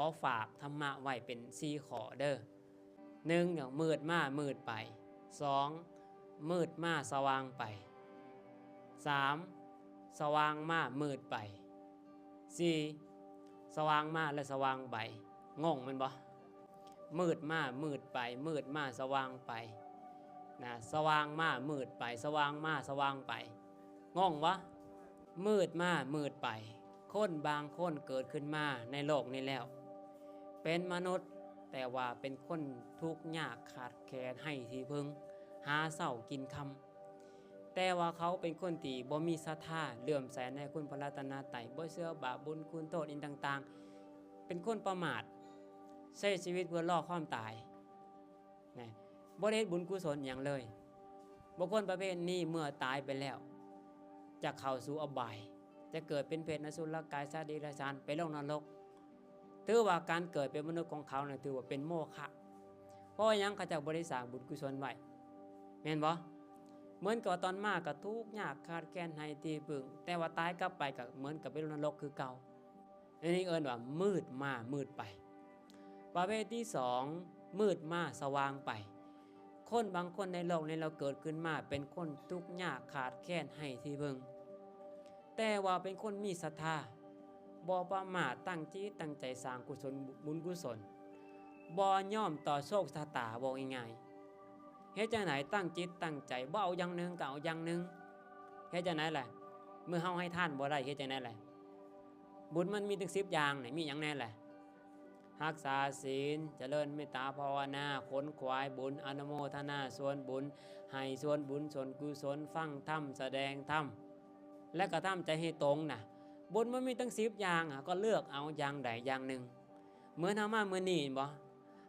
อฝากธรรมะไว้เป็น4ข้อเด้อ1เนี่ยมืดมามืดไป2มืดมาสว่างไป3สว่างมามืดไป4สว่างมาและสว่างไปงงมันบ่มืดมามืดไปมืดมาสว่างไปนะสว่างมามืดไปสว่างมาสว่างไปงงวะมืดมามืดไปคนบางคนเกิดขึ้นมาในโลกนี้แล้วเป็นมนุษย์แต่ว่าเป็นคนทุกข์ยากขาดแคลนให้ที่พึ่งหาเศร้ากินคำแต่ว่าเขาเป็นคนที่บ่มีศรัทธาเลื่อมใสในคุณพระรัตนตรัยบ่เชื่อบาปบุญคุณโทษอินต่างๆเป็นคนประมาทใช้ชีวิตเพื่อล่อความตายนะบ่ได้บุญกุศลอย่างเลยบุคคลประเภทนี้เมื่อตายไปแล้วจะเข้าสู่อบายจะเกิดเป็นเปรตอสุรกายสัตว์เดรัจฉานไปลงนรกถือว่าการเกิดเป็นมนุษย์ของเขาเนี่ยถือว่าเป็นโมฆะเพราะยังเขาจะบริสร้างบุญกุศลไว้แม่นบ่เหมือนกับตอนมากับทุกข์ยากขาดแคลนให้ที่พึ่งแต่ว่าตายกลับไปก็เหมือนกับไปลงนรกคือเก่าอันนี้เอิ้นว่ามืดมามืดไปประเภทที่2มืดมาสว่างไปคนบางคนในโลกนี้เราเกิดขึ้นมาเป็นคนทุกข์ยากขาดแคลนให้ที่พึ่งแต่ว่าเป็นคนมีศรัทธาบ่ประมาทตั้งจิตตั้งใจสร้างกุศลบุญกุศลบ่ย่อมต่อโชคชะตาบอกง่ายๆเฮ็ดจังไหนตั้งจิตตั้งใจบ่เอาอย่างนึงก็เอาอย่างนึงเฮ็ดจังไหนล่ะเมื่อเฮาให้ทานบ่ได้เฮ็ดจังไหนล่ะบุญมันมีถึง10อย่างนี่มีหยังแน่ล่ะรักษาศีลเจริญเมตตาภาวนาขนขวายบุญอนุโมทนาส่วนบุญให้ส่วนบุญส่วนกุศลฟังธรรมแสดงธรรมและก็ทำใจให้ตรงนะบุญมันมีตั้ง10อย่างก็เลือกเอาอย่างใดอย่างหนึ่งเหมือนเฮามามื้อนี้บ่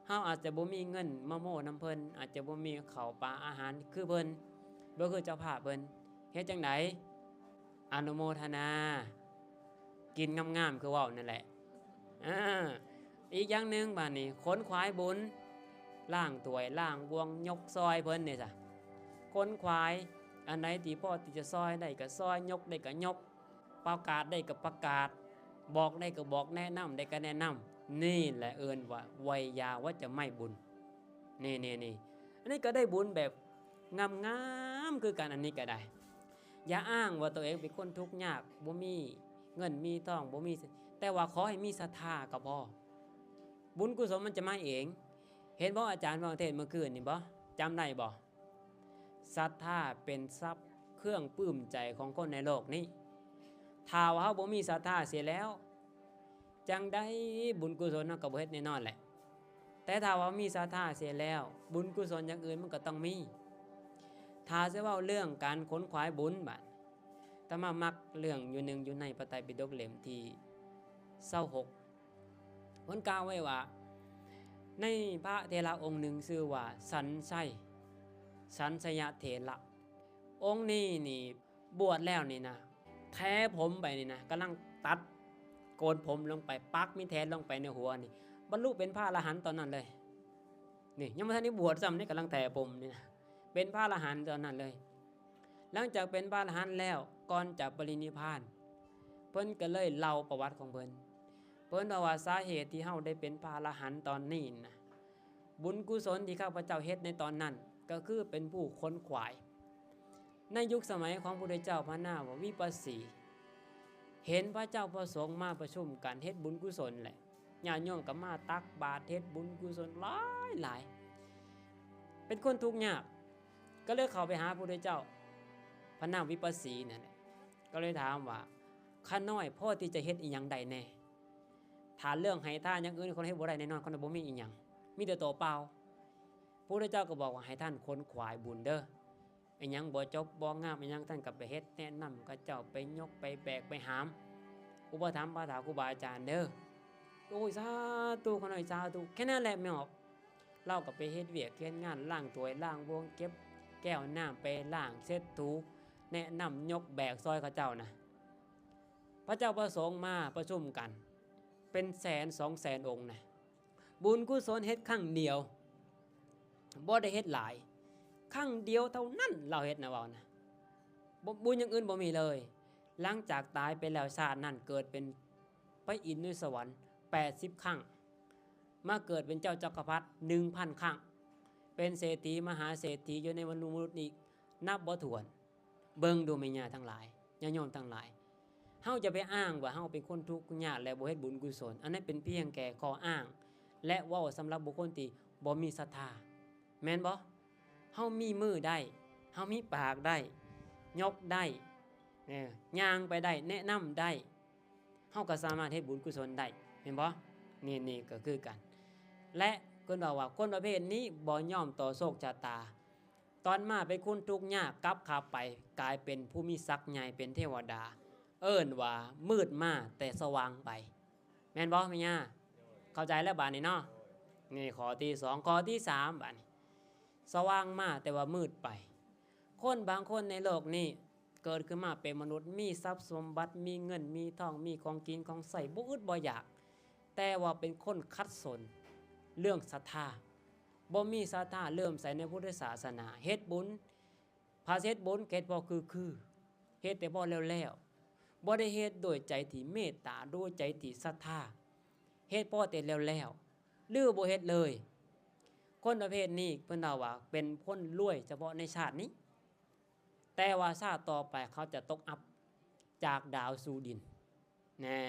เฮาอาจจะบ่มีเงินมาโม่น้ำเพิ่นอาจจะบ่มีข้าวปลาอาหารคือเพิ่นบ่คือเจ้าภาพเพิ่นเฮ็ดจังไดอนุโมทนากินงามๆคือเว้านั่นแหละอีกอย่างหนึ่งบ้านนี้ขนขวายบุญล่างถ้วยล่างบวงยกซอยเพิ่นนี่จ้ะขนขวายอันไหนที่พ่อที่จะซอยได้ก็ซอยยกได้ก็ยกประกาศได้ก็ประกาศบอกได้ก็บอกแนะนำได้ก็แนะนำนี่แหละเอิ้นว่าไวยาวัจจะไม่บุญนี่อันนี้ก็ได้บุญแบบงามๆคือกันอันนี้ก็ได้อย่าอ้างว่าตัวเองเป็นคนทุกข์ยากบ่มีเงินมีทองบ่มีแต่ว่าขอให้มีศรัทธาก็พอบุญกุศลมันจะมาเองเห็นบ่อาจารย์ว่าเทศเมื่อคืนนี่บ่จำได้บ่ศรัทธาเป็นทรัพย์เครื่องปลื้มใจของคนในโลกนี้ถ้าว่าเฮาบ่มีศรัทธาเสียแล้วจังได้บุญกุศลก็บ่เฮ็ดแน่นอนแหละแต่ถ้าว่ามีศรัทธาเสียแล้วบุญกุศลอย่างอื่นมันก็ต้องมีถ้าจะเว้าเรื่องการขนขวายบุญบัดแต่มามักเรื่องอยู่หนึ่งอยู่ในพระไตรปิฎกเล่มที่26เพิ่นกล่าวไว้ว่าในพระเถระองค์หนึ่งชื่อว่าสันชยเถระองค์นี้นี่บวชแล้วนี่นะแท้ผมไปนี่นะกำลังตัดโกนผมลงไปปักมีแทนลงไปในหัวนี่บรรลุเป็นพระอรหันต์ตอนนั้นเลยนี่ยังไม่ทันได้บวชซ้ำนี่กำลังแท้ผมนี่นะเป็นพระอรหันต์ตอนนั้นเลยหลังจากเป็นพระอรหันต์แล้วก่อนจะปรินิพพานเพิ่นก็เลยเล่าประวัติของเพิ่นว่าสาเหตุที่เฮาได้เป็นพระอรหันต์ตอนนี้นะบุญกุศลที่ข้าพเจ้าเฮ็ดในตอนนั้นก็คือเป็นผู้ค้นขวายในยุคสมัยของพระพุทธเจ้าพระนามว่าวิปัสสีเห็นพระเจ้าพระสงฆ์มาประชุมกันเฮ็ดบุญกุศลแหละญาติโยมก็มาตักบาตรเฮ็ดบุญกุศลหลายเป็นคนทุกข์ยากก็เลยเข้าไปหาพระพุทธเจ้าพระนามวิปัสสีนั่นแหละก็เลยถามว่าข้าน้อยพ่อที่จะเฮ็ดอีหยังใดแน่ถ้าเรื่องให้ทานอย่างอื่นคนเฮ็ดบ่ได้แน่นอนคนบ่มีอีหยังมีแต่ตัวเปล่าพระพุทธเจ้าก็บอกว่าให้ท่านค้นขวายบุญเด้ออีหยังบ่จบบ่งามอีหยังท่านก็ไปเฮ็ดแนะนำกับเจ้าไปยกไปแบกไปหามอุปถัมภ์ประถาครูบาอาจารย์เด้อโอ้ยสาธุขอหน่อยสาธุแค่นั้นแหละแม่ออกเราก็ไปเฮ็ดเวียกเฮ็ดงานล้างถ้วยล้างบวงเก็บแก้วน้ำไปล้างเช็ดถูแนะนำยกแบกซอยเขาเจ้านะพระเจ้าประสงค์มาประชุมกันเป็น100,000-200,000 องค์นะบุญกุศลเฮ็ดครั้งเดียวบ่ได้เฮ็ดหลายครั้งเดียวเท่านั้นเราเฮ็ดนะว่านะบุญอย่างอื่นบ่มีเลยหลังจากตายไปแล้วชาตินั้นเกิดเป็นพระอินทร์ในสวรรค์80 ครั้ง มาเกิดเป็นเจ้าจักรพรรดิ1,000 ครั้งเป็นเศรษฐีมหาเศรษฐีอยู่ในมนุษย์นี้นับบ่ถ้วนเบิ่งดูแม่ย่าทั้งหลายญาติโยมทั้งหลายเฮาจะไปอ้างว่าเฮาเป็นคนทุกข์ยากและบ่เฮ็ดบุญกุศลอันนั้นเป็นเพียงแค่ข้ออ้างและเว้าสำหรับบุคคลที่บ่มีศรัทธาแม่นบ่เฮามีมือได้เฮามีปากได้ยกได้ย่างไปได้แนะนำได้เฮาก็สามารถเฮ็ดบุญกุศลได้เห็นบ่นี่ก็คือกันและเพิ่นบอกว่าคนประเภทนี้บ่ยอมต่อโชคชะตาตอนมาเป็นคนทุกข์ยากกลับขับไปกลายเป็นผู้มีศักดิ์ใหญ่เป็นเทวดาเอิ้นว่ามืดมาแต่สว่างไปแม่นบ่แม่ย่าเข้าใจแล้วบาดนี้เนาะนี่ข้อที่2ข้อที่3บาดนี้สว่างมาแต่ว่ามืดไปคนบางคนในโลกนี้เกิดขึ้นมาเป็นมนุษย์มีทรัพย์สมบัติมีเงินมีทองมีของกินของใส่บ่อึดบ่อยากแต่ว่าเป็นคนคัดสนเรื่องศรัทธาบ่มีศรัทธาเริ่มใส่ในพุทธศาสนาเฮ็ดบุญพาเฮ็ดบุญเฮ็ดบ่คือเฮ็ดแต่บ่แล้วบ่ได้เฮ็ดโดยใจที่เมตตาด้วยใจที่ศรัทธาเฮ็ดพอแต่แล้วหรือบ่เฮ็ดเลยคนประเภทนี้เพิ่นว่าเป็นคนรวยเฉพาะในชาตินี้แต่ว่าชาติต่อไปเขาจะตกอับจากดาวสู่ดินแน่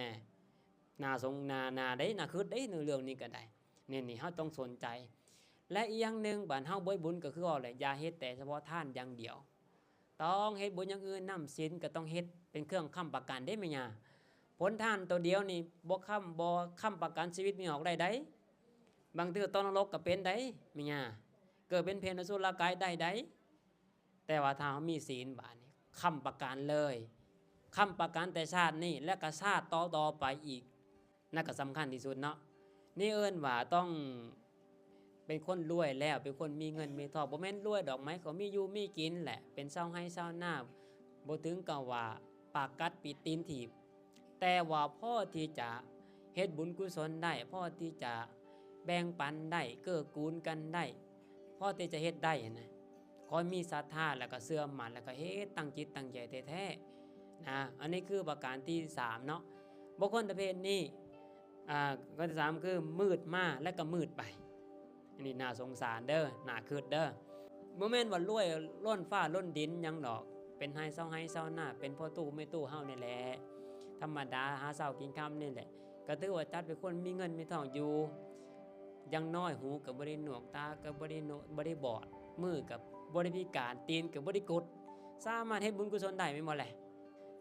น่าสงนาได้น่าคิดได้ในเรื่องนี้ก็ได้นี่เฮาต้องสนใจและอีกอย่างนึงบ้านเฮาบ่บุญก็คือว่าแหละอย่าเฮ็ดแต่เฉพาะทานอย่างเดียวต้องเฮ็ดบุญอย่างอื่นนำศีลก็ต้องเฮ็ดเป็นเครื่องค้ำประกันได้แม่ย่าผลทานตัวเดียวนี่บ่ค้ำประกันชีวิตมีออกได้บางเทื่อตอนนรกก็เป็นได้แม่ย่าเกิดเป็นเพนอสุรกายได้แต่ว่าถ้าเฮามีศีลบาดนี้ค้ำประกันเลยค้ำประกันแต่ชาตินี้และก็ชาติต่อไปอีกนั่นก็สำคัญที่สุดเนาะนี่เอิ้นว่าต้องเป็นคนรวยแล้วเป็นคนมีเงินมีทองบ่แม่นรวยดอกไม้เขามีอยู่มีกินแหละเป็นเช้าให้เช้าหน้าบ่ถึงกับว่าปากกัดปิดตีนถีบแต่ว่าพ่อที่จะเฮ็ดบุญกุศลได้พ่อที่จะแบ่งปันได้เกื้อกูลกันได้พ่อที่จะเฮ็ดได้นะขอมีศรัทธาแล้วก็เชื่อมั่นแล้วก็เฮ็ดตั้งจิตตั้งใจแท้ๆนะอันนี้คือประการที่3เนาะบุคคลประเภทนี้ข้อที่3คือมืดมาและก็มืดไปอันนี้น่าสงสารเด้อน่าคิดเด้อบ่แม่นว่ารวยล้นฟ้าล้นดินหยังดอกเป็นให้เช้าหน้าเป็นพ่อตู้ไม่ตู้เฮานี่แหละธรรมดาหาเช้ากินค่ำนี่แหละก็ถือว่าจัดเป็นคนมีเงินมีทองอยู่ยังน้อยหูก็บ่ได้หนวกตาก็บ่ได้บอดมือก็บ่ได้พิการตีนก็บ่ได้กดสามารถเฮ็ดบุญกุศลได้แม่นบ่แหละ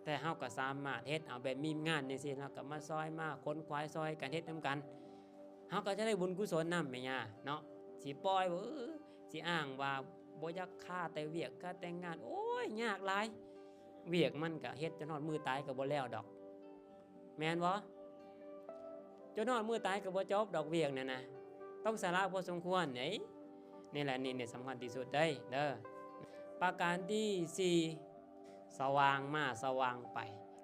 แต่เฮาก็สามารถเฮ็ดเอาแบบมีงานจังซี่แล้วก็มาซอยมาคนควายซอยกันเฮ็ดนำกันเฮาก็จะได้บุญกุศลนำแม่ย่าเนาะสิปล่อยว่าสิอ้างว่าบ่อยากฆ่าแต่เวียกฆ่าแต่งงานโอ้ยยากหลายเวียกมันก็เฮ็ดจนฮอดมือตายก็บ่แล้วดอกแม่นบ่จนฮอดมือตายก็บ่จบดอกเวียกนั่นน่ะต้องสาระพอสมควรนี่แหละนี่สำคัญที่สุดเด้อประการที่4สว่างมาสว่างไป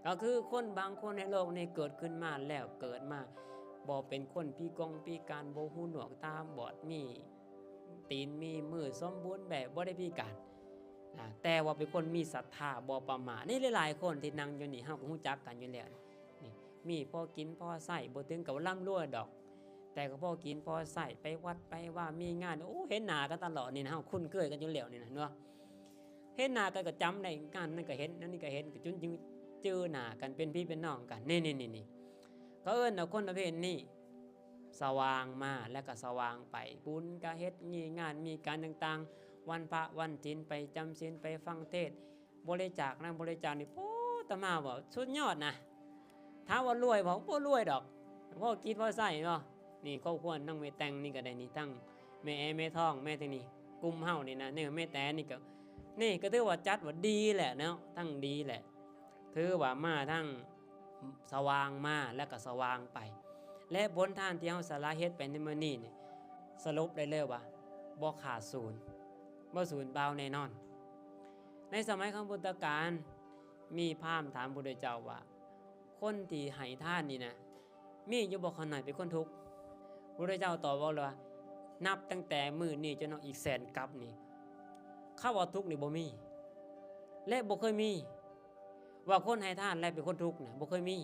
ก็คือคนบางคนในโลกนี้เกิดขึ้นมาแล้วเกิดมาบ่เป็นคนพิการบ่หูหนวกตาบอดมีตีนมีมือสมบูรณ์แบบบ่ได้พิการแต่ว่าเป็นคนมีศรัทธาบ่ประมาทนี่หลายๆคนที่นั่งอยู่นี่เฮาก็ฮู้จักกันอยู่แล้วนี่มีพอกินพอใช้บ่ถึงกับร่ำรวยดอกแต่ก็พอกินพอใช้ไปวัดไปว่ามีงานโอ้เห็นหน้ากันตลอดนี่นะเฮาคุ้นเคยกันอยู่แล้วนี่นะเนาะเห็นหน้ากันก็จำได้งานนั้นก็เห็นนั่นนี่ก็เห็นก็จนเจอหน้ากันเป็นพี่เป็นน้องกันนี่ก็เอิ้นเอาคนประเภทนี้สว่างมาแล้วก็สว่างไปบุญก็เฮ็ดมีงานมีการต่างๆวันพระวันศีลไปจำศีลไปฟังเทศน์บริจาคนั่นบริจาคนี่โอ้ตมาบ่สุดยอดนะถามว่ารวยบ่รวยดอกพอกินพอใช้เนาะนี่ครอบครัวนั่งแม่แต่งนี่ก็ได้นี่ทั้งแม่แม่ท้องแม่ที่นี่กลุ่มเฮานี่นะนี่แม่แต่นี่ก็ถือว่าจัดว่าดีแหละเนาะทั้งดีแหละถือว่ามาทั้งสว่างมาแล้วก็สว่างไปและบนทานที่เฮาสละเฮ็ดไปในมื้อนี้นี่สรุปได้เลยว่าบ่ขาดศูนย์บ่ศูนย์เปล่าแน่นอนในสมัยของพุทธกาลมีพราหมณ์ถามพระพุทธเจ้าว่าคนที่ให้ทานนี่นะมีอยู่บ่คนไหนเป็นคนทุกข์พระพุทธเจ้าตอบว่านับตั้งแต่มื้อนี้จนอีกแสนกับนี่ข้าว่าทุกข์นี่บ่มีและบ่เคยมีว่าคนให้ทานแล้วเป็นคนทุกข์น่ะบ่เคยมี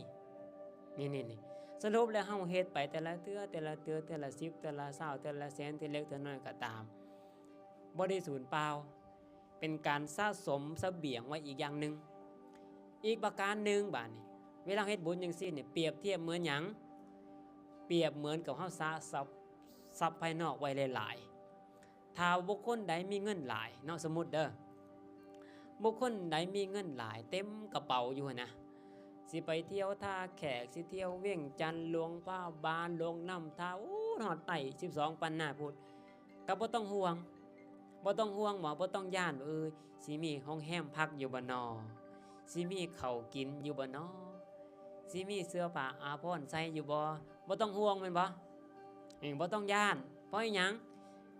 นี่ฉ สรุปแล้วเฮาเฮ็ดไปแต่ละเทื่อแต่ละเทื่อแต่ละ10แต่ละ20แต่ละแสนที่เล็กที่น้อยก็ตามบ่ได้สูญเปล่าเป็นการสะสมเสบียงไว้อีกอย่างหนึ่งอีกประการหนึ่งบาดนี้เวลาเฮ็ดบุญจังซี่เนี่ยเปรียบเทียบเหมือนหยังเปรียบเหมือนกับเฮาสะสมทรัพย์ภายนอกไว้หลายๆถ้าบุคคลใดมีเงินหลายเนาะสมมุติเด้อบุคคลใดมีเงินหลายเต็มกระเป๋าอยู่นะสิไปเที่ยวท่าแขกสิเที่ยวเวียงจันทน์หลวงพ่อบานหลวงน้ำท่าหอดไต่12ปันหน้าพุทธก็บ่ต้องห่วงหมอบ่ต้องย่านสิมีห้องแฮมพักอยู่บ่นอสิมีข้าวกินอยู่บ่นอสิมีเสื้อผ้าอาภรณ์ใส่อยู่บ่ต้องห่วงแม่นบ่บ่ต้องย่านเพราะอีหยัง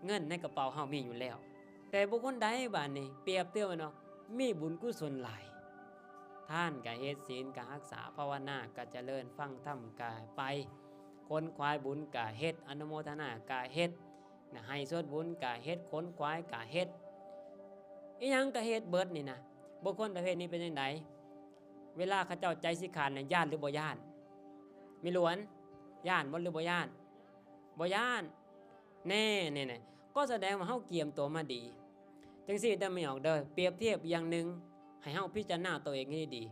เงินในกระเป๋าเฮามีอยู่แล้วแต่บุคคลใดบาดนี้เปรียบเทียบว่าเนาะมีบุญกุศลหลายท่านก็เฮ็ดศีลก็รักษาภาวนาก็เจริญฟังธรรมก็ไปคนควายบุญก็เฮ็ดอนุโมทนาก็เฮ็ดนะให้ส่วนบุญก็เฮ็ดคนควายก็เฮ็ดอีหยังก็เฮ็ดเบิดนี่นะบุคคลประเภทนี้เป็นจังไดเวลาเขาเจ้าใจสิขาดน่ะย่านหรือบ่ย่านมีหลวนย่านบ่หรือบ่ย่านบ่ย่านแน่ๆก็แสดงว่าเฮาเกียมตัวมาดีจังซี่แต่ไม่ออกเด้อเปรียบเทียบอย่างหนึ่งให้เฮาพิจารณาตัวเองให้ดี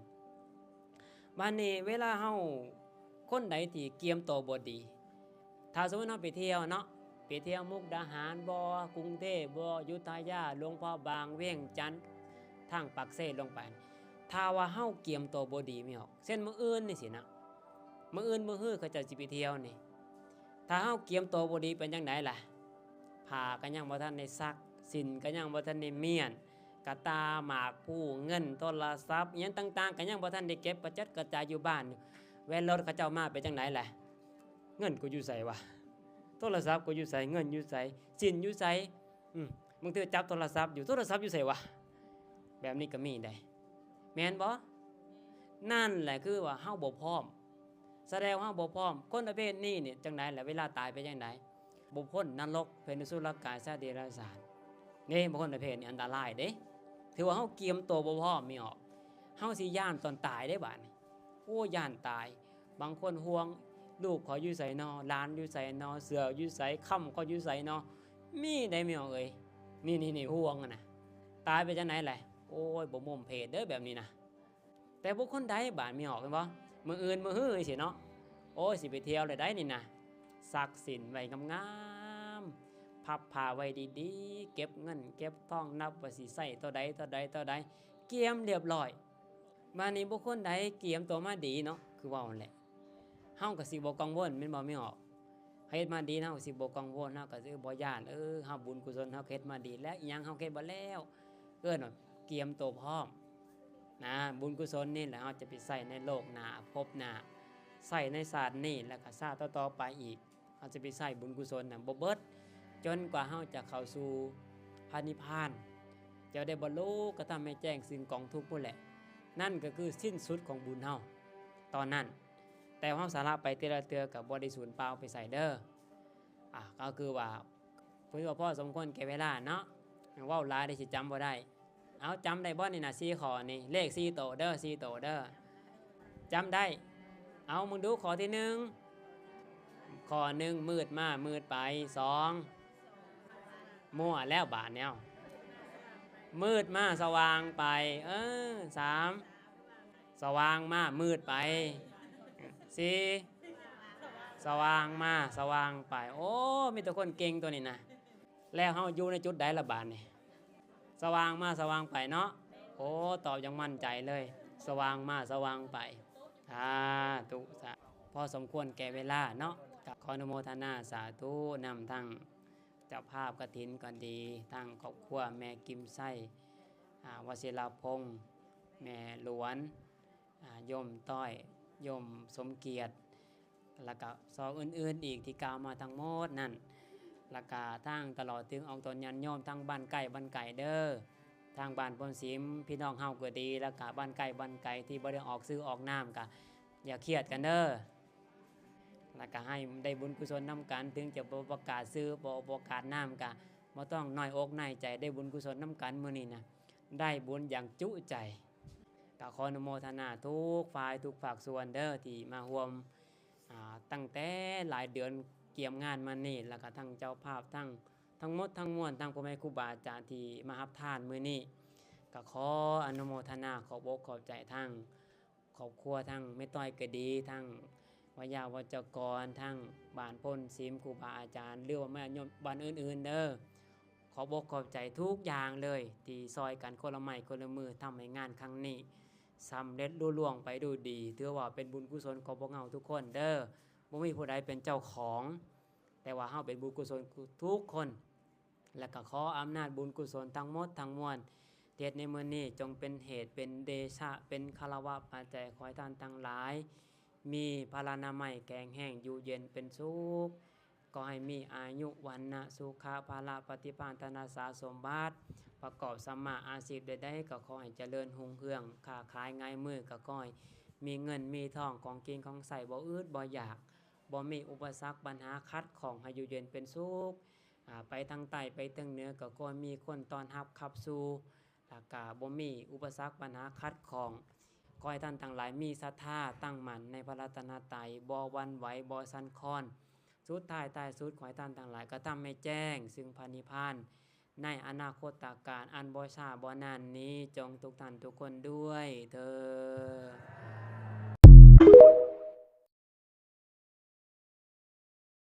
บัดนี้เวลาเฮาคนใดที่เกียมตัวบ่ดีถ้าสมมุติเฮาไปเที่ยวเนาะไปเที่ยวมุกดาหารบ่กรุงเทพบ่อยุธยาหลวงพ่อบางเวียงจันทน์ทางปักเซ่ลงไปถ้าว่าเฮาเกียมตัวบ่ดีไม่ออกเช่นมื้ออื่นนี่สินะมื้ออื่นมื้อฮื้อเขาจะสิไปเที่ยวนี่ถ้าเฮาเกียมตัวบ่ดีเป็นจังไดล่ะผ้าก็ยังบ่ทันได้ซักสินก็ยังบ่ทันได้เมียนกะตาหมากผู้เงินโทรศัพท์อิหยังต่างๆก็ยังบ่ทันได้เก็บกระจัดกระจายอยู่บ้านแว่นรถเขาเจ้ามาเป็นจังไดล่ะเงินกูอยู่ไสวะโทรศัพท์กูอยู่ไสเงินอยู่ไสสินอยู่ไสบางเทื่อจับโทรศัพท์อยู่โทรศัพท์อยู่ไสวะแบบนี้ก็มีได้แม่นบ่นั่นแหละคือว่าเฮาบ่พร้อมแสดงว่าเฮาบ่พร้อมคนประเภทนี้นี่จังได๋ล่ะเวลาตายไปจังได๋บ่พ้นนรกเป็นอสุรกายสัตว์เดรัจฉานนี่บางคนประเภทนี้อันตรายเด้ถือว่าเฮาเกียมตัวบ่พร้อมมีออกเฮาสิย่านตอนตายได้บาดนี้โอ้ย่านตายบางคนห่วงลูกขออยู่ไสนอหลานอยู่ไสนอเสืออยู่ไสค่ำก็อยู่ไสนอมีได้มีออกเอ้ยนี่ห่วงน่ะตายไปจังไหนแหละโอ้ยบ่มุมเพศเด้อแบบนี้นะแต่บุคคลใดบาดมีออกแม่นบ่มื้ออื่นมื้อฮื้อสิเนาะโอ้ยสิไปเที่ยวเลยได้นี่นะซักสินไว้งามๆพับผ้าไว้ดีๆเก็บเงินเก็บทองนับว่าสิใช้เท่าใดเกียมเรียบร้อยมานี่บุคคลใดเกียมตัวมาดีเนาะคือว่านั่นแหละเฮาก็สิบ่กังวลแม่นบ่มีออกเฮ็ดมาดีเฮาสิบ่กังวลเฮาก็สิบ่ย้านเฮาบุญกุศลเฮาเฮ็ดมาดีแล้วอีหยังเฮาเฮ็ดบ่แล้วเอิ้นว่าเกียมตัวพร้อมนะบุญกุศลนี่แหละเฮาจะไปใส่ในโลกหน้าภพหน้าใส่ในศาสตร์นี้แล้วก็ศาสตร์ต่อๆไปอีกเฮาจะไปใส่บุญกุศลน่ะบ่เบิดจนกว่าเฮาจะเข้าสู่พระนิพพานจะได้บรรลุก็ทำให้แจ้งสิ่งกองทุกข์พุ่นแหละนั่นก็คือสิ้นสุดของบุญเฮาตอนนั้นแต่เฮาสาระไปเทื่อเทื่อก็บ่ได้สูญเปล่าไปใส่เด้อก็คือว่าเพิ่นว่าพอสมควรแก่เวลาเนาะเว้าหลายได้สิจำบ่ได้เอาจำได้บ่นี่นะ4ข้อนี่เลข4โตเด้อ4โตเด้อจำได้เอามึงดูข้อที่1ข้อ1มืดมามืดไป2มั่วแล้วบาดแนวมืดมาสว่างไป3สว่างมามืดไป4สว่างมาสว่างไปโอ้มีแต่คนเก่งตัวนี้นะแล้วเฮาอยู่ในจุดใดละบาดนี่สว่างมาสว่างไปเนาะโอ้ตอบอย่างมั่นใจเลยสว่างมาสว่างไปสาธุพอสมควรแก่เวลาเนาะกับขออนุโมทนาสาธุนำทั้งเจ้าภาพกฐินก็ดีทั้งครอบครัวแม่กิมไส้วชิรพงษ์แม่หลวนโยมต้อยโยมสมเกียรติแล้วก็ซออื่นๆอีกที่กล่าวมาทั้งหมดนั่นแล้วก็ทั้งตลอดถึงองค์ตนยันโยมทั้งบ้านไก่เด้อทางบ้านพนศิมพี่น้องเฮาก็ดีแล้วก็บ้านไก่ที่บ่ได้ออกซื้อออกน้ำก็อย่าเครียดกันเด้อแล้วก็ให้ได้บุญกุศลนำกันถึงจะบ่ประกาศซื้อบ่ประกาศน้ำก็บ่ต้องน้อยอกน้อยใจได้บุญกุศลนำกันมื้อนี้นะได้บุญอย่างจุใจก็ขออนุโมทนาทุกฝ่ายทุกภาคส่วนเด้อที่มาร่วม ตั้งแต่หลายเดือนเกี่ยมงานมานี่แล้วก็ทั้งเจ้าภาพทั้งหมดทั้งมวลทั้งพ่อแม่ครูบาอาจารย์ที่มารับทานมื้อนี้ก็ขออนุโมทนาขอบอกขอบใจทั้งครอบครัวทั้งแม่ต้อยก็ดีทั้งวิยาวัจกรทั้งบ้านพ้นศิมครูบาอาจารย์หรือว่าแม่โยมบ้านอื่นๆเด้อขอบอกขอบใจทุกอย่างเลยที่ซอยกันคนละไม้คนละมือทำให้งานครั้งนี้สำเร็จลุล่วงไปดูดีถือว่าเป็นบุญกุศลของพวกเราทุกคนเด้อบ่มีผู้ใดเป็นเจ้าของแต่ว่าเฮาเป็นบุญกุศลทุกคนและก็ขออำนาจบุญกุศลทั้งหมดทั้งมวลเทศในมื้อนี้จงเป็นเหตุเป็นเดชะเป็นคารวะปัจจัยขอให้ท่านทั้งหลายมีพลานามัยแกงแห้งอยู่เย็นเป็นสุขก็ให้มีอายุวันนะสุขะภาละปฏิภาณธนาสาสมบัติประกอบสัมมาอาชีพใดๆก็ขอให้เจริญรุ่งเรืองค้าขายง่ายมือก็ขอให้มีเงินมีทองของกินของใส่บ่อึดบ่อยากบ่มีอุปสรรคปัญหาคัดของให้อยู่เย็นเป็นสุขไปทางใต้ไปทางเหนือก็ขอมีคนต้อนรับขับสู่แล้วก็บ่มีอุปสรรคปัญหาคัดของขอให้ท่านทั้งหลายมีศรัทธาตั้งมั่นในพระรัตนตรัยบ่หวั่นไหวบ่สั่นคลอนสุดท้ายใต้สุดขอให้ท่านทั้งหลายก็ทำให้แจ้งซึ่งพระนิพพานในอนาคตการอันบ่ช้าบ่นานนี้จงทุกท่านทุกคนด้วยเถิด